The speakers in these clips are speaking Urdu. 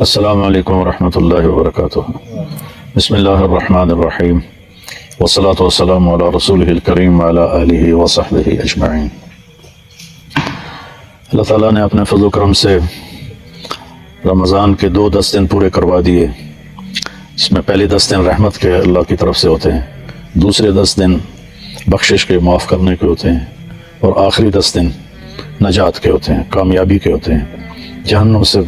السلام علیکم ورحمۃ اللہ وبرکاتہ۔ بسم اللہ الرحمن الرحیم والصلاة والسلام علی رسولہ الکریم وعلی آلہ وصحبہ اجمعین۔ اللہ تعالیٰ نے اپنے فضل و کرم سے رمضان کے 10 دن پورے کروا دیے۔ اس میں پہلے 10 دن رحمت کے اللہ کی طرف سے ہوتے ہیں، دوسرے 10 دن بخشش کے معاف کرنے کے ہوتے ہیں، اور آخری 10 دن نجات کے ہوتے ہیں، کامیابی کے ہوتے ہیں، جہنم سے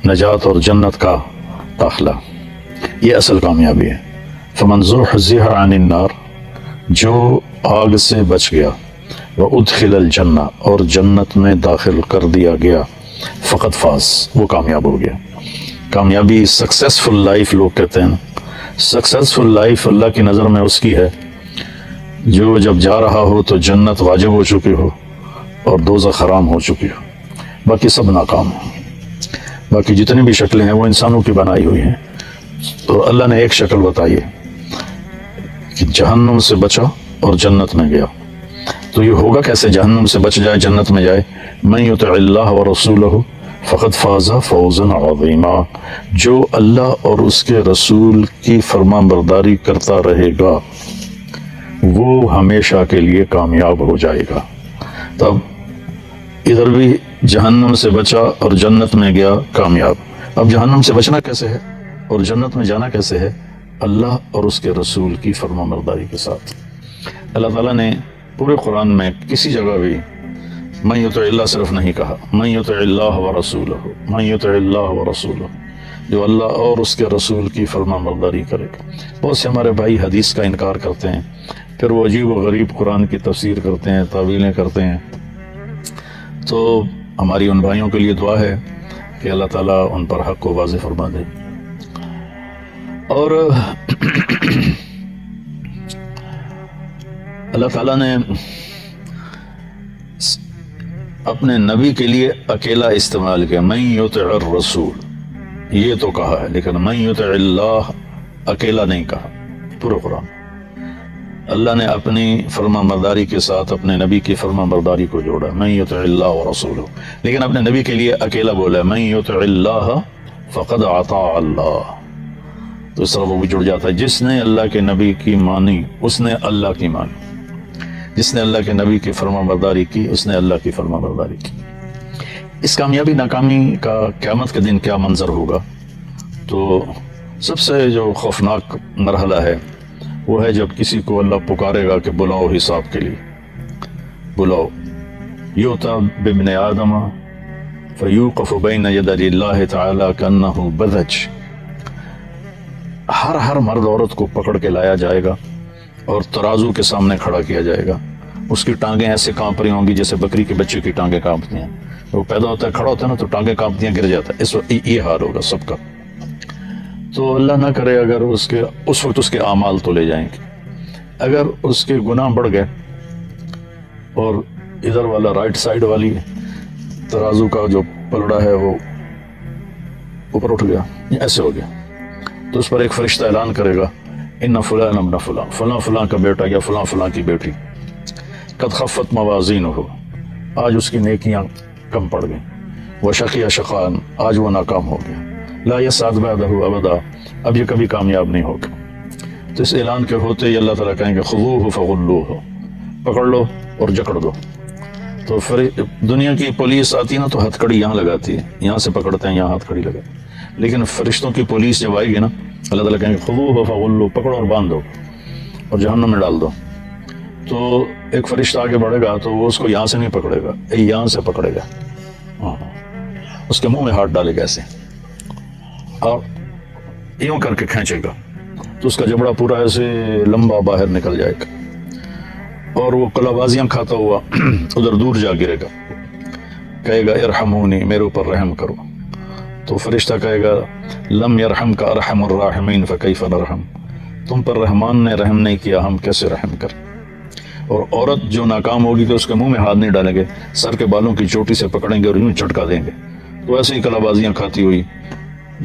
نجات اور جنت کا داخلہ۔ یہ اصل کامیابی ہے۔ فمن زحزح عن النار، جو آگ سے بچ گیا، وادخل الجنہ، اور جنت میں داخل کر دیا گیا، فقط فاز، وہ کامیاب ہو گیا۔ کامیابی سکسیسفل لائف لوگ کہتے ہیں۔ سکسیسفل لائف اللہ کی نظر میں اس کی ہے جو جب جا رہا ہو تو جنت واجب ہو چکی ہو اور دوزخ حرام ہو چکی ہو، باقی سب ناکام ہو۔ باقی جتنی بھی شکلیں ہیں وہ انسانوں کی بنائی ہوئی ہیں۔ تو اللہ نے ایک شکل بتائی ہے کہ جہنم سے بچا اور جنت میں گیا۔ تو یہ ہوگا کیسے جہنم سے بچ جائے جنت میں جائے؟ من یطع اللہ ورسولہ فقد فاز فوزا عظیما، جو اللہ اور اس کے رسول کی فرمان برداری کرتا رہے گا وہ ہمیشہ کے لیے کامیاب ہو جائے گا۔ تب ادھر بھی جہنم سے بچا اور جنت میں گیا، کامیاب۔ اب جہنم سے بچنا کیسے ہے اور جنت میں جانا کیسے ہے؟ اللہ اور اس کے رسول کی فرمان برداری کے ساتھ۔ اللہ تعالیٰ نے پورے قرآن میں کسی جگہ بھی من یطع اللہ صرف نہیں کہا، من یطع اللہ ورسولہ، من یطع اللہ ورسولہ، جو اللہ اور اس کے رسول کی فرمان برداری کرے گا۔ بہت سے ہمارے بھائی حدیث کا انکار کرتے ہیں، پھر وہ عجیب و غریب قرآن کی تفسیر کرتے ہیں، تعویلیں کرتے ہیں۔ تو ہماری ان بھائیوں کے لیے دعا ہے کہ اللہ تعالیٰ ان پر حق کو واضح فرما دے۔ اور اللہ تعالیٰ نے اپنے نبی کے لیے اکیلا استعمال کیا، من یطع الرسول، یہ تو کہا ہے، لیکن من یطع اللہ اکیلا نہیں کہا۔ پورا قرآن اللہ نے اپنی فرمان برداری کے ساتھ اپنے نبی کی فرمان برداری کو جوڑا، من یطع اللہ ورسولہ، لیکن اپنے نبی کے لیے اکیلا بولا، من یطع اللہ فقد اطاع اللہ۔ تو اس طرح وہ بھی جڑ جاتا ہے، جس نے اللہ کے نبی کی مانی اس نے اللہ کی مانی، جس نے اللہ کے نبی کی فرمان برداری کی اس نے اللہ کی فرمان برداری کی۔ اس کامیابی ناکامی کا قیامت کے دن کیا منظر ہوگا؟ تو سب سے جو خوفناک مرحلہ ہے وہ ہے جب کسی کو اللہ پکارے گا کہ بلاؤ حساب کے لیے، بلاؤ۔ یؤتی بابن آدم فیوقف بین یدی اللہ تعالی کانہ بذج، ہر مرد عورت کو پکڑ کے لایا جائے گا اور ترازو کے سامنے کھڑا کیا جائے گا۔ اس کی ٹانگیں ایسے کانپ رہی ہوں گی جیسے بکری کے بچے کی ٹانگیں کانپتی ہیں۔ وہ پیدا ہوتا ہے، کھڑا ہوتا ہے نا، تو ٹانگیں کانپتی ہیں، گر جاتا ہے۔ اس وقت یہ حال ہوگا سب کا۔ تو اللہ نہ کرے اگر اس وقت اس کے اعمال تولے جائیں گے۔ اگر اس کے گناہ بڑھ گئے اور ادھر والا رائٹ سائڈ والی ترازو کا جو پلڑا ہے وہ اوپر اٹھ گیا، ایسے ہو گیا، تو اس پر ایک فرشتہ اعلان کرے گا، ان فلان ابن فلان، فلاں فلاں کا بیٹا یا فلاں فلاں کی بیٹی، قد خفت موازینہ، آج اس کی نیکیاں کم پڑ گئیں، وشقی شقاء، آج وہ ناکام ہو گیا، لا یسعد بعدہ ابدا، اب یہ کبھی کامیاب نہیں ہوگا۔ تو اس اعلان کے ہوتے ہی اللہ تعالیٰ کہیں گے خذوہ فغلوہ، پکڑ لو اور جکڑ دو۔ تو دنیا کی پولیس آتی ہے نا تو ہتھ کڑی یہاں لگاتی ہے، یہاں سے پکڑتے ہیں، یہاں ہتھ کڑی لگاتی ہے، لیکن فرشتوں کی پولیس جب آئے گی نا، اللہ تعالیٰ کہیں گے خذوہ فغلوہ، پکڑو اور باندھ دو اور جہنم میں ڈال دو۔ تو ایک فرشتہ آگے بڑھے گا تو وہ اس کو یہاں سے نہیں پکڑے گا، یہاں سے پکڑے گا، اس کے منہ میں ہاتھ ڈالے گا ایسے اور یوں کر کے کھینچے گا، تو اس کا جبڑا پورا ایسے لمبا باہر نکل جائے گا اور وہ کلا بازیاں کھاتا ہوا ادھر دور جا گرے گا، کہے گا ارحمونی، میرے اوپر رحم کرو۔ تو فرشتہ کہے گا لم یرحمک ارحم الراحمین فکیف نرحم، تم پر رحمان نے رحم نہیں کیا، ہم کیسے رحم کریں۔ اور عورت جو ناکام ہوگی تو اس کے منہ میں ہاتھ نہیں ڈالیں گے، سر کے بالوں کی چوٹی سے پکڑیں گے اور یوں چٹکا دیں گے، تو ایسے ہی کلا بازیاں کھاتی ہوئی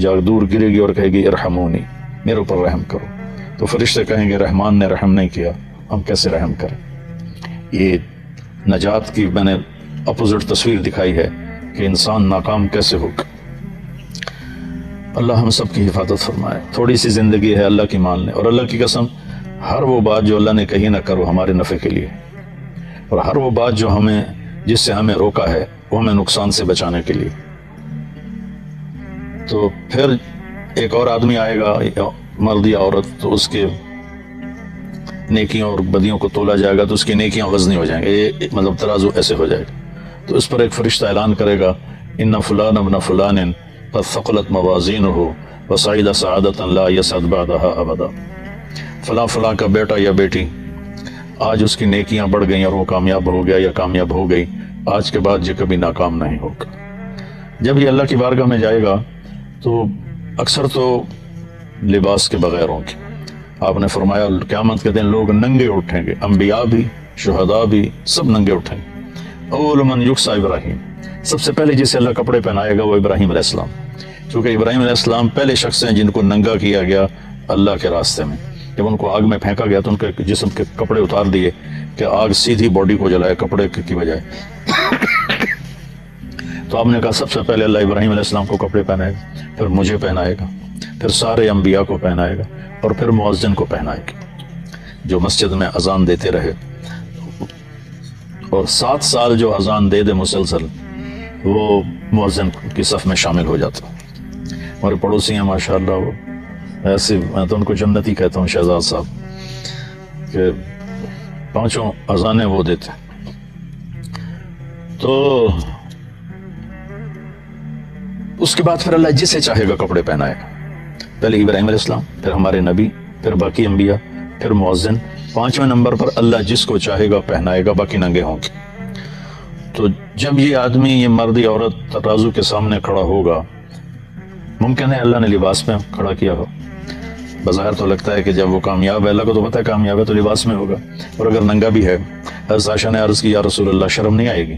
جا دور گرے گی اور کہے گی ارحمونی، میرے اوپر رحم کرو۔ تو فرشتے کہیں گے رحمان نے رحم نہیں کیا، ہم کیسے رحم کریں۔ یہ نجات کی میں نے اپوزٹ تصویر دکھائی ہے کہ انسان ناکام کیسے ہوگا۔ اللہ ہم سب کی حفاظت فرمائے. تھوڑی سی زندگی ہے, اللہ کی مان لیں, اور اللہ کی قسم ہر وہ بات جو اللہ نے کہی نہ کرو ہمارے نفع کے لیے, اور ہر وہ بات جو جس سے ہمیں روکا ہے وہ ہمیں نقصان سے بچانے کے لیے. تو پھر ایک اور آدمی آئے گا, مرد یا عورت, تو اس کے نیکیوں اور بدیوں کو تولا جائے گا تو اس کی نیکیاں وزنی ہو جائیں گے, یہ مطلب ترازو ایسے ہو جائے گا. تو اس پر ایک فرشتہ اعلان کرے گا, ان فلان ابن فلان قد ثقلت موازینہ وصعد سعادۃ لا یسعد بعدها ابدا. فلاں فلاں کا بیٹا یا بیٹی آج اس کی نیکیاں بڑھ گئیں اور وہ کامیاب ہو گیا یا کامیاب ہو گئی, آج کے بعد یہ کبھی ناکام نہیں ہوگا. جب یہ اللہ کی بارگاہ میں جائے گا تو اکثر تو لباس کے بغیر ہوں گے. آپ نے فرمایا قیامت کے دن لوگ ننگے اٹھیں گے, انبیاء بھی, شہداء بھی, سب ننگے اٹھیں گے. اول من یکسا ابراہیم, سب سے پہلے جسے اللہ کپڑے پہنائے گا وہ ابراہیم علیہ السلام, کیونکہ ابراہیم علیہ السلام پہلے شخص ہیں جن کو ننگا کیا گیا اللہ کے راستے میں. جب ان کو آگ میں پھینکا گیا تو ان کے جسم کے کپڑے اتار دیے کہ آگ سیدھی باڈی کو جلائے کپڑے کی بجائے. تو آپ نے کہا سب سے پہلے اللہ ابراہیم علیہ السلام کو کپڑے پہنائے گا, پھر مجھے پہنائے گا, پھر سارے انبیاء کو پہنائے گا, اور پھر مؤذن کو پہنائے گا جو مسجد میں اذان دیتے رہے, اور 7 سال جو اذان دے مسلسل وہ مؤذن کی صف میں شامل ہو جاتا. ہمارے پڑوسی ہیں ماشاءاللہ, وہ ایسے, میں تو ان کو جنتی کہتا ہوں, شہزاد صاحب, کہ 5 اذانیں وہ دیتے. تو اس کے بعد پھر اللہ جسے چاہے گا کپڑے پہنائے گا. پہلے ابراہیم علیہ السلام, پھر ہمارے نبی, پھر باقی انبیاء, پھر مؤذن, 5ویں نمبر پر اللہ جس کو چاہے گا پہنائے گا, باقی ننگے ہوں گے. تو جب یہ آدمی, یہ مرد یا عورت ترازو کے سامنے کھڑا ہوگا, ممکن ہے اللہ نے لباس میں کھڑا کیا ہو, بظاہر تو لگتا ہے کہ جب وہ کامیاب ہے, اللہ کو تو پتہ ہے کامیاب ہے, تو لباس میں ہوگا. اور اگر ننگا بھی ہے, حضرت عائشہ نے عرض کی یا رسول اللہ شرم نہیں آئے گی؟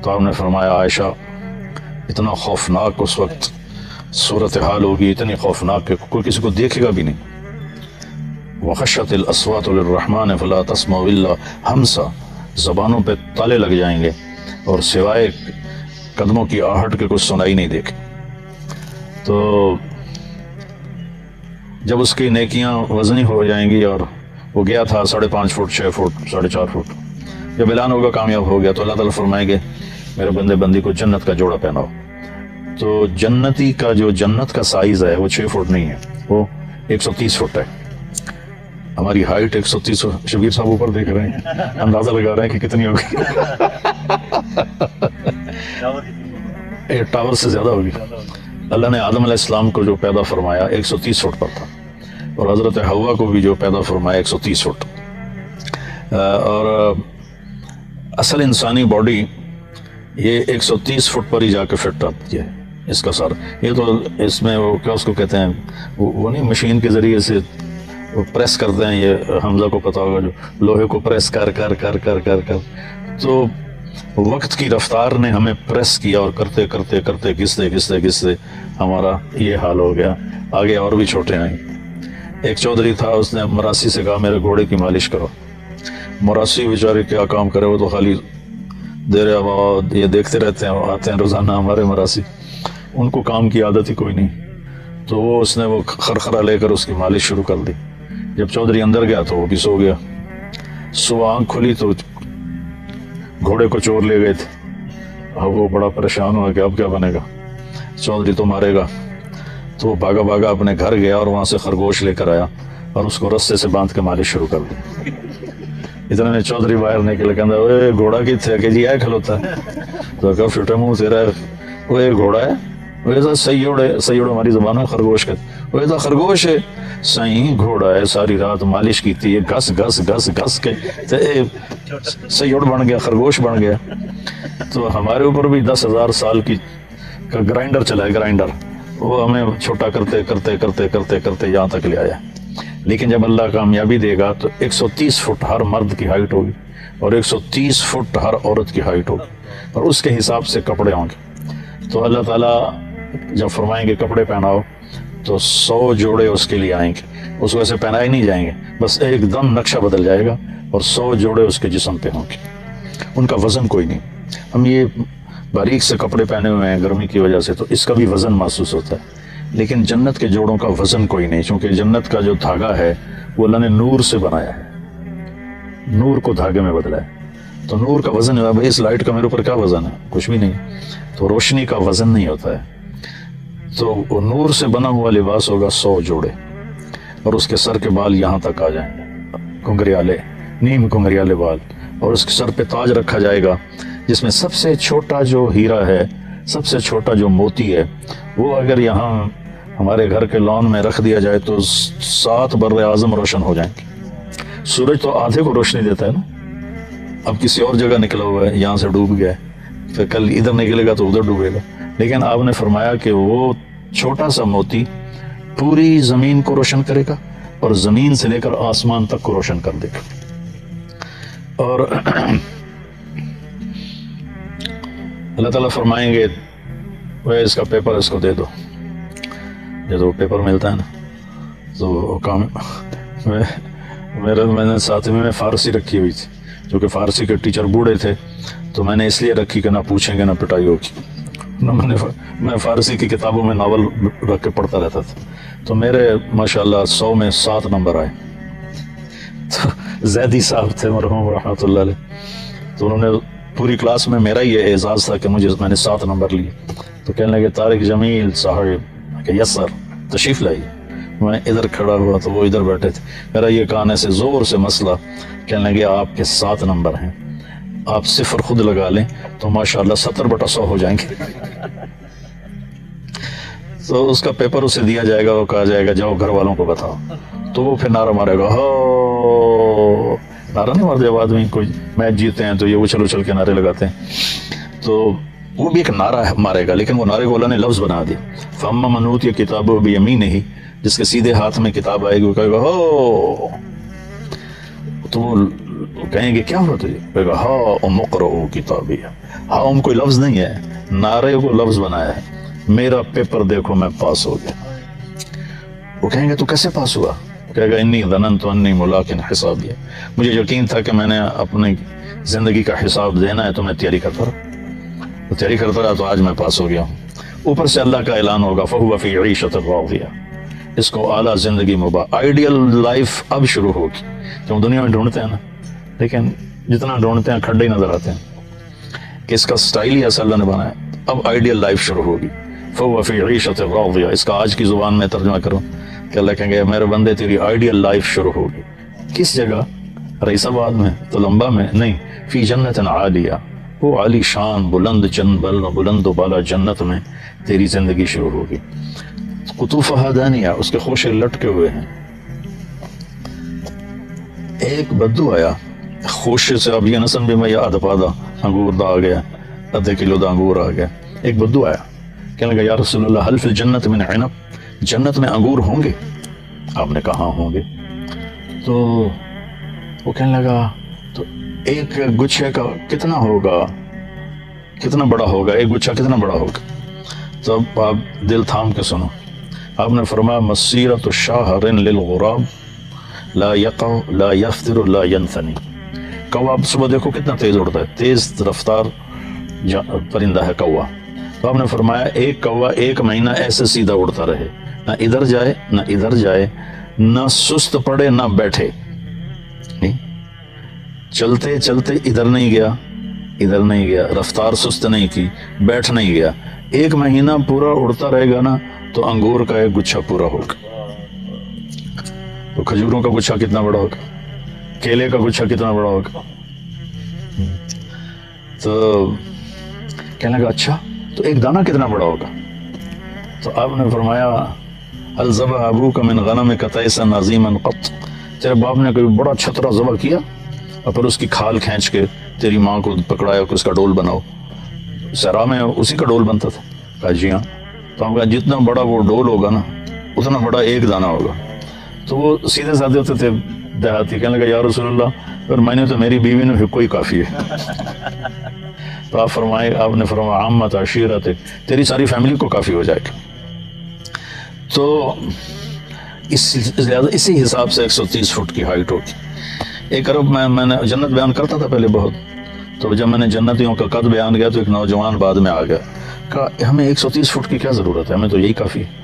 تو آپ نے فرمایا عائشہ اتنا خوفناک اس وقت صورتحال ہوگی, اتنی خوفناک کہ کوئی کسی کو دیکھے گا بھی نہیں. وخشت الاصوات للرحمن فلا تسمع الا ہمسا, زبانوں پہ تالے لگ جائیں گے اور سوائے قدموں کی آہٹ کے کچھ سنائی نہیں دے گی. تو جب اس کی نیکیاں وزنی ہو جائیں گی, اور وہ گیا تھا 5.5 فٹ 6 فٹ 4.5 فٹ, جب اعلان ہوگا کامیاب ہو گیا تو اللہ تعالیٰ فرمائیں گے میرے بندے بندی کو جنت کا جوڑا پہناؤ. تو جنتی کا جو جنت کا سائز ہے وہ 6 فٹ نہیں ہے, وہ 130 فٹ ہے. ہماری ہائٹ 130. شبیر صاحب اوپر دیکھ رہے ہیں, اندازہ لگا رہے ہیں کہ کتنی ہوگی. ٹاور سے زیادہ ہوگی. اللہ نے آدم علیہ السلام کو جو پیدا فرمایا 130 فٹ پر تھا, اور حضرت حوا کو بھی جو پیدا فرمایا 130 فٹ. اور اصل انسانی باڈی یہ 130 فٹ پر ہی جا کے فٹ آتی ہے. اس کا سر یہ تو اس میں وہ کیا اس کو کہتے ہیں, وہ نہیں مشین کے ذریعے سے وہ پریس کرتے ہیں, یہ حمزہ کو پتا ہوگا, جو لوہے کو پریس کر کر کر کر کر کر تو وقت کی رفتار نے ہمیں پریس کیا, اور کرتے کرتے کرتے گھستے گھستے گھستے ہمارا یہ حال ہو گیا. آگے اور بھی چھوٹے آئیں. ایک چودھری تھا, اس نے مراسی سے کہا میرے گھوڑے کی مالش کرو. مراسی بیچارے کیا کام کرے, وہ تو خالی دیر آباد یہ دیکھتے رہتے ہیں, آتے ہیں روزانہ ہمارے مراسی, ان کو کام کی عادت ہی کوئی نہیں. تو وہ اس نے وہ خرخرا لے کر اس کی مالش شروع کر دی. جب چودھری اندر گیا تو وہ بھی سو گیا. صبح آنکھ کھلی تو گھوڑے کو چور لے گئے تھے. اب وہ بڑا پریشان ہوا کہ اب کیا بنے گا, چودھری تو مارے گا. تو وہ بھاگا بھاگا اپنے گھر گیا اور وہاں سے خرگوش لے کر آیا اور اس کو رسے سے باندھ کے مالش شروع کر دی. اتنے میں چودھری باہر نکل کے اندر, اوے گھوڑا کتنے کہ جی آئے کھلوتا ہے. تو کہا فٹے منہ تیرا, وہ یہ گھوڑا ہے, وہ ایسا سیوڑ ہے, سیوڑ ہماری زبان میں خرگوش کہتے, وہ ایسا خرگوش ہے. صحیح گھوڑا ہے, ساری رات مالش کی تھی, گھس گھس گھس گھس کے سیوڑ بن گیا, خرگوش بن گیا. تو ہمارے اوپر بھی 10,000 سال کی کا گرائنڈر چلا ہے, گرائنڈر, وہ ہمیں چھوٹا کرتے کرتے کرتے کرتے کرتے یہاں تک لے آیا. لیکن جب اللہ کامیابی دے گا تو 130 فٹ ہر مرد کی ہائٹ ہوگی, اور 130 فٹ ہر عورت کی ہائٹ ہوگی, اور اس کے حساب سے کپڑے ہوں گے. تو اللہ تعالیٰ جب فرمائیں گے کپڑے پہناؤ تو 100 جوڑے اس کے لیے آئیں گے. اس کو ایسے پہنائے نہیں جائیں گے, بس ایک دم نقشہ بدل جائے گا اور 100 جوڑے اس کے جسم پہ ہوں گے. ان کا وزن کوئی نہیں. ہم یہ باریک سے کپڑے پہنے ہوئے ہیں گرمی کی وجہ سے, تو اس کا بھی وزن محسوس ہوتا ہے. لیکن جنت کے جوڑوں کا وزن کوئی نہیں، چونکہ جنت کا جو دھاگا ہے وہ اللہ نے نور سے بنایا ہے، نور کو دھاگے میں بدلا ہے۔ تو نور کا وزن ہے، بھائی اس لائٹ کا میرے اوپر کیا وزن ہے؟ کچھ بھی نہیں۔ تو روشنی کا وزن نہیں ہوتا ہے۔ تو وہ نور سے بنا ہوا لباس ہوگا 100 جوڑے، اور اس کے سر کے بال یہاں تک آ جائیں گے، گھنگریالے، نیم گھنگریالے بال، اور اس کے سر پہ تاج رکھا جائے گا جس میں سب سے چھوٹا جو ہیرا ہے، سب سے چھوٹا جو موتی ہے، وہ اگر یہاں ہمارے گھر کے لان میں رکھ دیا جائے تو 7 بر اعظم روشن ہو جائیں گے۔ سورج تو آدھے کو روشنی دیتا ہے نا، اب کسی اور جگہ نکلا ہوا ہے، یہاں سے ڈوب گیا ہے، پھر کل ادھر نکلے گا تو ادھر ڈوبے گا، لیکن آپ نے فرمایا کہ وہ چھوٹا سا موتی پوری زمین کو روشن کرے گا اور زمین سے لے کر آسمان تک کو روشن کر دے گا۔ اور اللہ تعالیٰ فرمائیں گے وہ اس کا پیپر اس کو دے دو، جب پیپر ملتا ہے نا تو کام میں نے ساتھ میں فارسی رکھی ہوئی تھی، چونکہ فارسی کے ٹیچر بوڑھے تھے تو میں نے اس لیے رکھی کہ نہ پوچھیں گے نہ پٹائی ہوگی۔ میں فارسی کی کتابوں میں ناول رکھ کے پڑھتا رہتا تھا، تو میرے ماشاءاللہ 100 میں 7 نمبر آئے۔ تو زیدی صاحب تھے مرحوم رحمۃ اللہ علیہ، تو انہوں نے پوری کلاس میں میرا یہ اعزاز تھا کہ میں نے 7 نمبر لیے۔ تو کہنے لگے طارق جمیل صاحب کہ یس سر تشریف لائیے۔ میں ادھر کھڑا ہوا تو وہ ادھر بیٹھے تھے، میرا یہ کان ایسے زور سے مسئلہ، کہنے لگے آپ کے 7 نمبر ہیں، آپ 0 خود لگا لیں تو ماشاءاللہ 70/100 ہو جائیں گے۔ تو اس کا پیپر اسے دیا جائے گا، وہ کہا جائے گا جاؤ گھر والوں کو بتاؤ، تو وہ پھر نعرہ مارے گا، ہو نعرہ نہیں مارتے جب آدمی کوئی میچ جیتے ہیں تو یہ اچھل اچھل کے نعرے لگاتے ہیں، تو وہ بھی ایک نعرہ مارے گا، لیکن وہ نعرے کو اللہ نے لفظ بنا دیا، فَأَمَّا مَنْ أُوتِيَ كِتَابَهُ بِيَمِينِهِ، جس کے سیدھے ہاتھ میں کتاب آئے گی وہ کہے گا ہو، تو وہ کہیں گے کیا ہوا تجھے؟ کہے گا ہا ام اقرؤ کتابیہ، ہا ام کوئی لفظ نہیں ہے، نعرے کو لفظ بنایا ہے، میرا پیپر دیکھو میں پاس ہو گیا۔ وہ کہیں گے تو کیسے پاس ہوا؟ کہے گا انی ظننت انی ملاق حسابیہ، مجھے یقین تھا کہ میں نے اپنی زندگی کا حساب دینا ہے تو میں تیاری کرتا رہا تو آج میں پاس ہو گیا ہوں۔ اوپر سے اللہ کا اعلان ہوگا فَهُوَ فِي عِيشَةٍ رَاضِيَةٍ، اس کو اعلیٰ زندگی آئیڈیل لائف اب شروع ہوگی، جو ہم دنیا میں ڈھونڈتے ہیں نا، لیکن جتنا ڈھونڈتے ہیں کھڈے ہی نظر آتے ہیں، کہ اس کا سٹائل ہی ایسا اللہ نے بنایا، اب آئیڈیل لائف شروع ہوگی۔ فَهُوَ فِي عِيشَةٍ رَاضِيَةٍ، اس کا آج کی زبان میں ترجمہ کروں کہ اللہ کہیں گے میرے بندے تیری آئیڈیل لائف شروع ہوگی، کس جگہ؟ رئیس آباد میں، تلمبا میں نہیں، فی جنت عالیہ، وہ عالی شان بلند و بالا جنت میں تیری زندگی شروع ہوگی۔ قطوفہا دانیہ، اس کے خوشے لٹکے ہوئے ہیں۔ ایک بدو آیا خوشے سے، اب یہ نسن بھی میں یاد پادا انگور دا آ گیا، آدھے کلو دا انگور آ گیا۔ ایک بدو آیا کہنے لگا یا رسول اللہ حل فی الجنت من عنب، جنت میں انگور ہوں گے؟ آپ نے کہا ہوں گے۔ تو وہ کہنے لگا تو ایک گچھے کا کتنا ہوگا، کتنا بڑا ہوگا، ایک گچھا کتنا بڑا ہوگا؟ تو اب آپ دل تھام کے سنو، آپ نے فرمایا مسیرۃ شہر للغراب لا یقع لا یفتر لا ینثنی، کوا صبح دیکھو کتنا تیز اڑتا ہے، تیز رفتار پرندہ ہے کوا، تو آپ نے فرمایا ایک کوا 1 مہینہ ایسے سیدھا اڑتا رہے، نہ ادھر جائے نہ ادھر جائے، نہ سست پڑے نہ بیٹھے، چلتے چلتے ادھر نہیں گیا ادھر نہیں گیا، رفتار سست نہیں کی، بیٹھ نہیں گیا، 1 مہینہ پورا اڑتا رہے گا نا تو انگور کا ایک گچھا پورا ہوگا۔ تو کھجوروں کا گچھا کتنا بڑا ہوگا، کیلے کا گچھا کتنا بڑا ہوگا۔ تو کہنے لگا اچھا تو ایک دانہ کتنا بڑا ہوگا؟ تو آپ نے فرمایا هل ذبح ابوک من غنمک تیسا عظیما قط، تیرے باپ نے کوئی بڑا چھترا ذبح کیا اور پھر اس کی کھال کھینچ کے تیری ماں کو پکڑایا کہ اس کا ڈول بناؤ؟ سرا میں اسی کا ڈول بنتا تھا۔ کہا جی ہاں۔ تو ہم کہا جتنا بڑا وہ ڈول ہوگا نا اتنا بڑا ایک دانہ ہوگا۔ تو وہ سیدھے سادے ہوتے تھے دیہاتی، کہنے لگا یا رسول اللہ اور میں نے تو میری بیوی نے کوئی کافی ہے۔ تو آپ نے فرمایا عامت عشیرت، تیری ساری فیملی کو کافی ہو جائے گا۔ تو اسی حساب سے 130 فٹ کی ہائٹ ہوگی۔ 1 ارب میں نے جنت بیان کرتا تھا پہلے بہت، تو جب میں نے جنتیوں کا قد بیان کیا تو ایک نوجوان بعد میں آ گیا، کہا ہمیں 130 فٹ کی کیا ضرورت ہے، ہمیں تو یہی کافی ہے۔